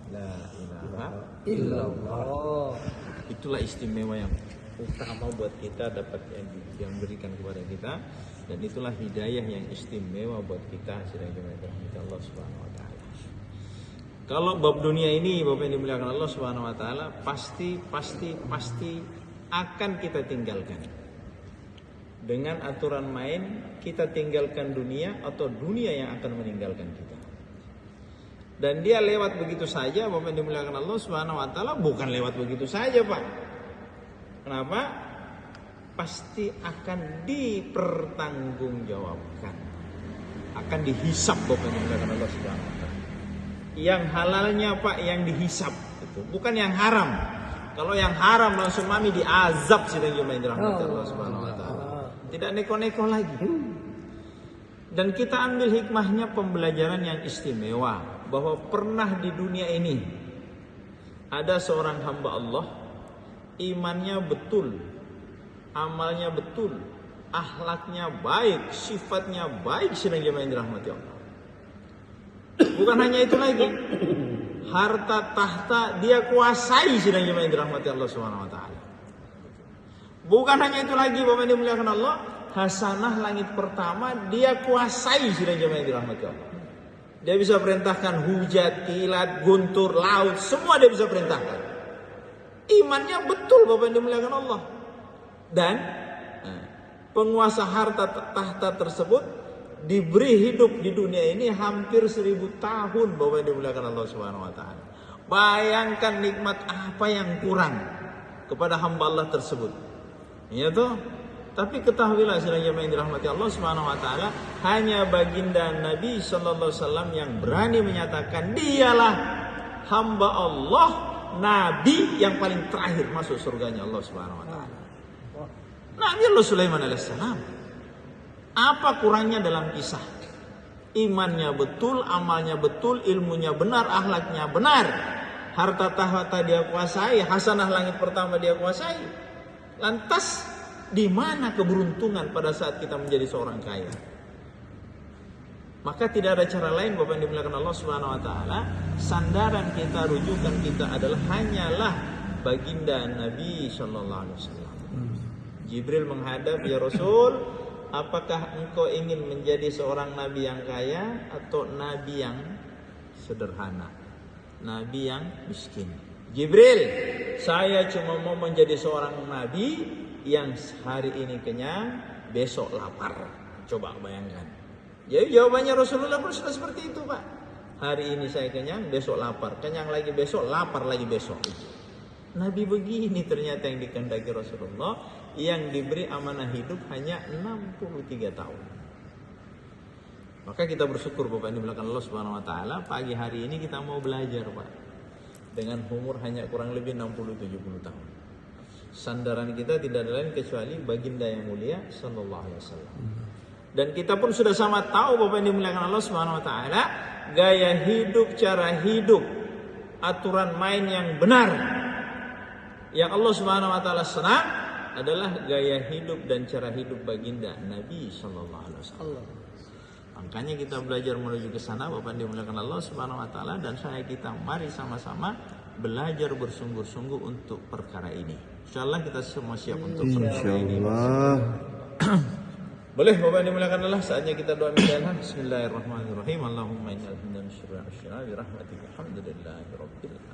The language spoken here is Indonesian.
La ilaha illallah. Itulah istimewa yang utama buat kita, dapat yang berikan kepada kita, dan itulah hidayah yang istimewa buat kita sedang dirahmati Allah Subhanahu wa taala. Kalau bab dunia ini Bapak yang dimuliakan Allah Subhanahu wa taala pasti akan kita tinggalkan. Dengan aturan main kita tinggalkan dunia atau dunia yang akan meninggalkan kita. Dan dia lewat begitu saja Bapak yang dimuliakan Allah Subhanahu wa taala, bukan lewat begitu saja, Pak. Kenapa? Pasti akan dipertanggungjawabkan. Akan dihisap Bapak yang dimuliakan Allah Subhanahu wa taala. Yang halalnya, Pak, yang dihisap itu, bukan yang haram. Kalau yang haram langsung mami diazab sedang jemaah dirahmati Allah Subhanahu wa taala. Tidak neko-neko lagi. Dan kita ambil hikmahnya, pembelajaran yang istimewa, bahwa pernah di dunia ini ada seorang hamba Allah, imannya betul, amalnya betul, akhlaknya baik, sifatnya baik sedang jemaah yang dirahmati Allah. Bukan hanya itu lagi, harta tahta dia kuasai sedang jemaah yang dirahmati Allah Subhanahu wa taala. Bukan hanya itu lagi Bapak yang dimuliakan Allah, hasanah langit pertama dia kuasai sedang jemaah yang dirahmati Allah. Dia bisa perintahkan hujat, kilat, guntur, laut, semua dia bisa perintahkan. Imannya betul Bapak yang dimuliakan Allah. Dan penguasa harta tahta tersebut diberi hidup di dunia ini hampir 1000 tahun Bapak yang dimuliakan Allah Subhanahu wa taala. Bayangkan nikmat apa yang kurang kepada hamba Allah tersebut. Iya toh? Tapi ketahuilah sedang jemaah yang dirahmati Allah Subhanahu wa taala, hanya baginda Nabi sallallahu alaihi wasallam yang berani menyatakan dialah hamba Allah, nabi yang paling terakhir masuk surganya Allah Subhanahu wa taala. Nabi Allah Sulaiman alaihissalam. Apa kurangnya dalam kisah? Imannya betul, amalnya betul, ilmunya benar, akhlaknya benar. Harta tahta dia kuasai, hasanah langit pertama dia kuasai. Lantas di mana keberuntungan pada saat kita menjadi seorang kaya? Maka tidak ada cara lain Bapak yang dimuliakan Allah Subhanahu wa taala, sandaran kita, rujukan kita adalah hanyalah baginda Nabi sallallahu alaihi wasallam. Jibril menghadap, ya Rasul, apakah engkau ingin menjadi seorang nabi yang kaya atau nabi yang sederhana, nabi yang miskin? Jibril, saya cuma mau menjadi seorang nabi yang hari ini kenyang, besok lapar. Coba bayangkan. Jadi jawabannya Rasulullah pun sudah seperti itu, Pak. Hari ini saya kenyang, besok lapar. Kenyang lagi besok, lapar lagi besok. Nabi begini ternyata yang dikehendaki Rasulullah, yang diberi amanah hidup hanya 63 tahun. Maka kita bersyukur Bapak yang dimuliakan Allah Subhanahu wa taala, pagi hari ini kita mau belajar, Pak. Dengan umur hanya kurang lebih 60-70 tahun. Sandaran kita tidak ada lain kecuali baginda yang mulia sallallahu alaihi wasallam. Dan kita pun sudah sama tahu Bapak yang dimuliakan Allah Subhanahu wa taala, gaya hidup, cara hidup, aturan main yang benar yang Allah Subhanahu wa taala senang adalah gaya hidup dan cara hidup baginda Nabi sallallahu alaihi wasallam. Makanya kita belajar menuju ke sana Bapak yang dimuliakan Allah Subhanahu wa taala, dan kita mari sama-sama belajar bersungguh-sungguh untuk perkara ini. Insyaallah kita semua siap untuk perkara ini. Boleh Bapak yang dimuliakan Allah, saatnya kita doa minta. Bismillahirrahmanirrahim. Allahumma innal hamda wa syukra bi rahmatika alhamdulillahi rabbil alamin.